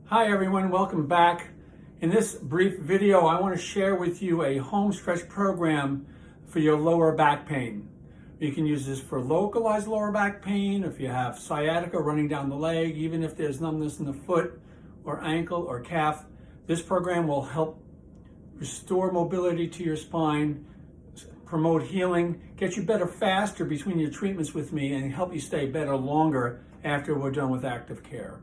Hi everyone, welcome back. In this brief video, I want to share with you a home stretch program for your lower back pain. You can use this for localized lower back pain, if you have sciatica running down the leg, even if there's numbness in the foot or ankle or calf. This program will help restore mobility to your spine, promote healing, get you better faster between your treatments with me, and help you stay better longer after we're done with active care.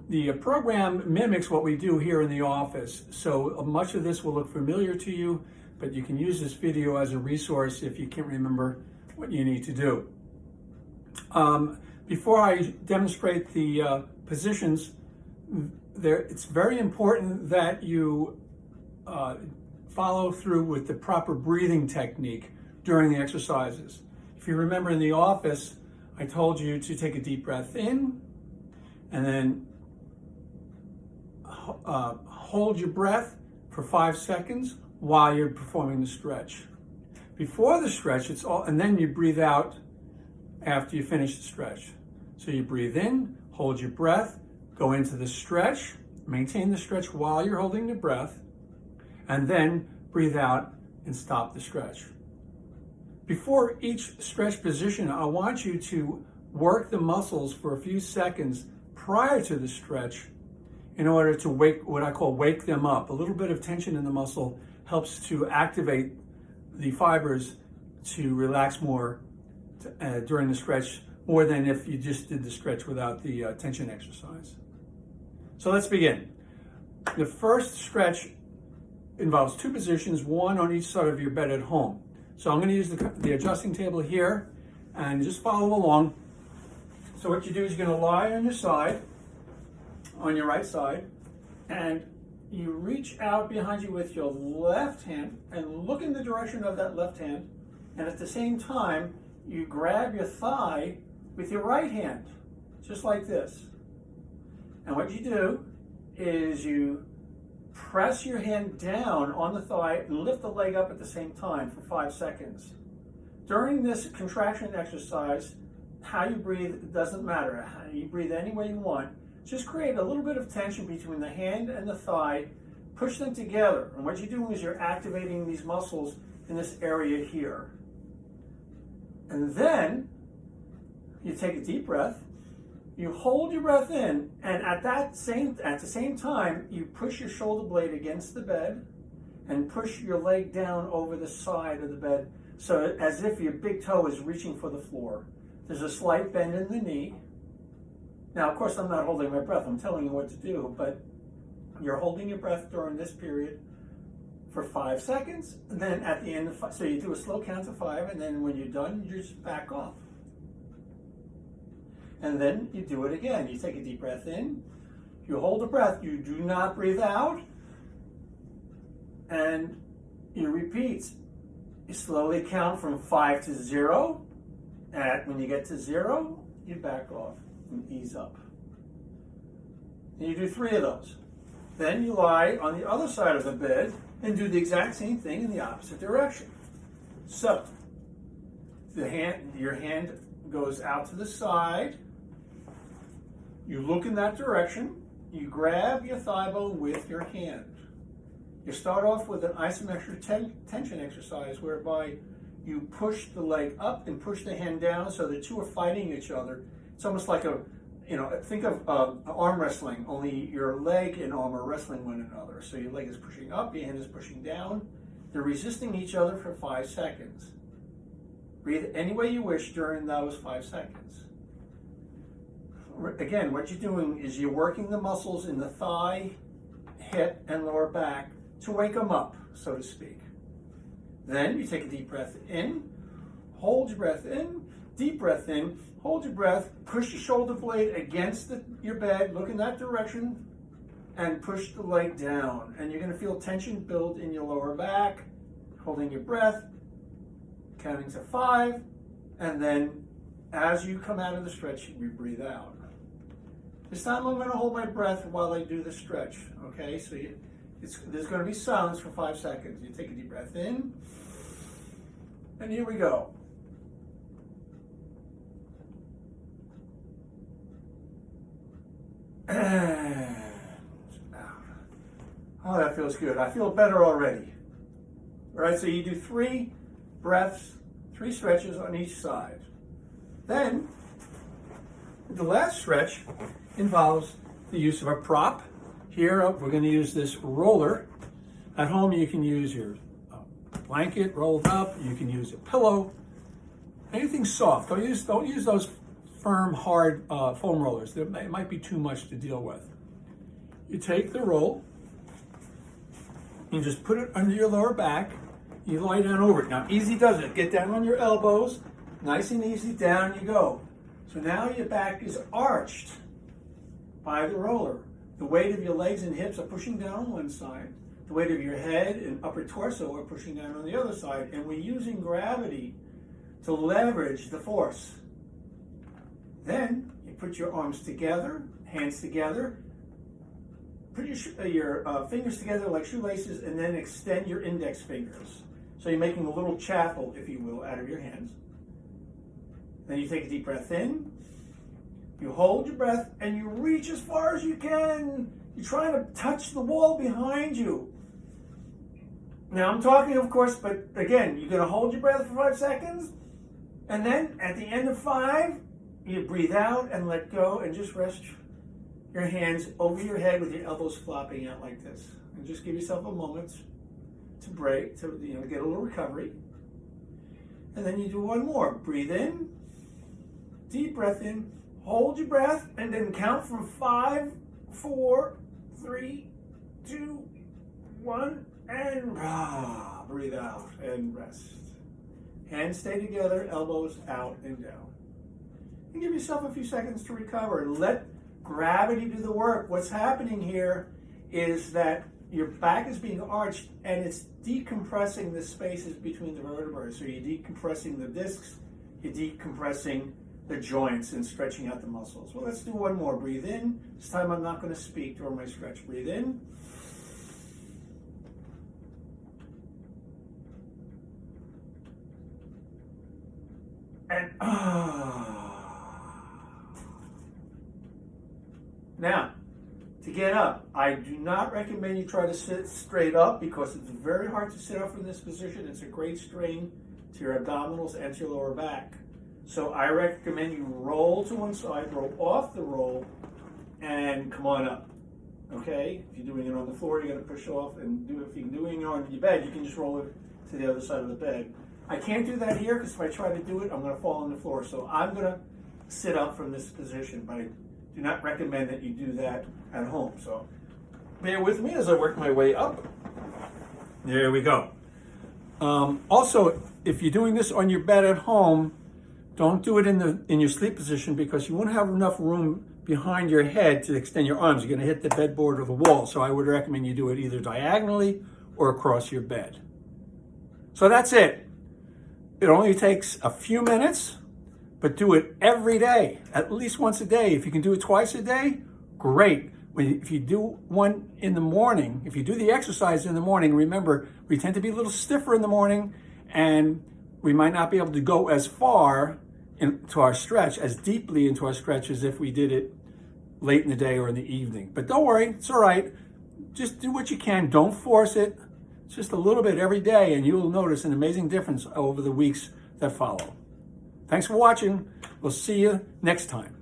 The program mimics what we do here in the office, so much of this will look familiar to you, but you can use this video as a resource if you can't remember what you need to do. Before I demonstrate the positions, it's very important that you follow through with the proper breathing technique during the exercises. If you remember in the office, I told you to take a deep breath in and then hold your breath for 5 seconds while you're performing the stretch. Before the stretch, and then you breathe out after you finish the stretch. So you breathe in, hold your breath, go into the stretch, maintain the stretch while you're holding the breath, and then breathe out and stop the stretch. Before each stretch position, I want you to work the muscles for a few seconds prior to the stretch in order to wake them up. A little bit of tension in the muscle helps to activate the fibers to relax more during the stretch, more than if you just did the stretch without the tension exercise. So let's begin. The first stretch involves 2 positions, one on each side of your bed at home. So I'm going to use the adjusting table here and just follow along. So what you do is you're going to lie on your side, on your right side, and you reach out behind you with your left hand and look in the direction of that left hand, and at the same time you grab your thigh with your right hand, just like this. And what you do is you press your hand down on the thigh and lift the leg up at the same time for 5 seconds. During this contraction exercise, how you breathe doesn't matter. You breathe any way you want. Just create a little bit of tension between the hand and the thigh. Push them together. And what you're doing is you're activating these muscles in this area here. And then you take a deep breath. You hold your breath in, and at the same time, you push your shoulder blade against the bed and push your leg down over the side of the bed, so as if your big toe is reaching for the floor. There's a slight bend in the knee. Now, of course, I'm not holding my breath. I'm telling you what to do, but you're holding your breath during this period for 5 seconds. And then at the end of 5, so you do a slow count to 5, and then when you're done, you just back off. And then you do it again. You take a deep breath in, you hold the breath, you do not breathe out, and you repeat. You slowly count from 5 to 0. When you get to 0, you back off and ease up. And you do 3 of those. Then you lie on the other side of the bed and do the exact same thing in the opposite direction. So, your hand goes out to the side. You look in that direction. You grab your thigh bone with your hand. You start off with an isometric tension exercise whereby you push the leg up and push the hand down, so the two are fighting each other. It's almost like think of arm wrestling, only your leg and arm are wrestling one another. So your leg is pushing up, your hand is pushing down. They're resisting each other for 5 seconds. Breathe any way you wish during those 5 seconds. Again, what you're doing is you're working the muscles in the thigh, hip, and lower back to wake them up, so to speak. Then you take a deep breath in, hold your breath in, deep breath in, hold your breath, push your shoulder blade against your bed, look in that direction, and push the leg down. And you're going to feel tension build in your lower back, holding your breath, counting to 5, and then as you come out of the stretch, you breathe out. This time I'm going to hold my breath while I do the stretch, okay? So there's going to be silence for 5 seconds. You take a deep breath in, and here we go. And out. Oh, that feels good. I feel better already. All right, so you do 3 breaths, 3 stretches on each side. Then, the last stretch involves the use of a prop. Here, we're going to use this roller. At home, you can use your blanket rolled up. You can use a pillow. Anything soft. Don't use those firm, hard foam rollers. It might be too much to deal with. You take the roll. You just put it under your lower back. You lie down over it. Now, easy does it. Get down on your elbows. Nice and easy, down you go. So now your back is arched by the roller. The weight of your legs and hips are pushing down on one side. The weight of your head and upper torso are pushing down on the other side. And we're using gravity to leverage the force. Then you put your arms together, hands together, put your fingers together like shoelaces, and then extend your index fingers. So you're making a little chapel, if you will, out of your hands. Then you take a deep breath in, you hold your breath, and you reach as far as you can. You're trying to touch the wall behind you. Now I'm talking, of course, but again, you're going to hold your breath for 5 seconds, and then at the end of 5, you breathe out and let go and just rest your hands over your head with your elbows flopping out like this. And just give yourself a moment to break, to get a little recovery. And then you do one more. Breathe in, deep breath in, hold your breath, and then count from 5, 4, 3, 2, 1, and breathe out and rest. Hands stay together, elbows out and down. And give yourself a few seconds to recover. Let gravity do the work. What's happening here is that your back is being arched and it's decompressing the spaces between the vertebrae. So you're decompressing the discs, you're decompressing the joints and stretching out the muscles. Well, let's do one more. Breathe in. This time I'm not going to speak during my stretch. Breathe in. And Now, to get up, I do not recommend you try to sit straight up because it's very hard to sit up from this position. It's a great strain to your abdominals and to your lower back. So I recommend you roll to one side, roll off the roll, and come on up. Okay? If you're doing it on the floor, you're going to push off and do it. If you're doing it on your bed, you can just roll it to the other side of the bed. I can't do that here because if I try to do it, I'm going to fall on the floor. So I'm going to sit up from this position, but I do not recommend that you do that at home. So bear with me as I work my way up. There we go. Also, if you're doing this on your bed at home, don't do it in your sleep position because you won't have enough room behind your head to extend your arms. You're going to hit the bedboard or the wall. So I would recommend you do it either diagonally or across your bed. So that's it. It only takes a few minutes, but do it every day, at least once a day. If you can do it twice a day, great. If you do one in the morning, if you do the exercise in the morning, remember, we tend to be a little stiffer in the morning and we might not be able to go as far into our stretch, as deeply into our stretch as if we did it late in the day or in the evening. But don't worry, it's all right. Just do what you can. Don't force it. Just a little bit every day, and you'll notice an amazing difference over the weeks that follow. Thanks for watching. We'll see you next time.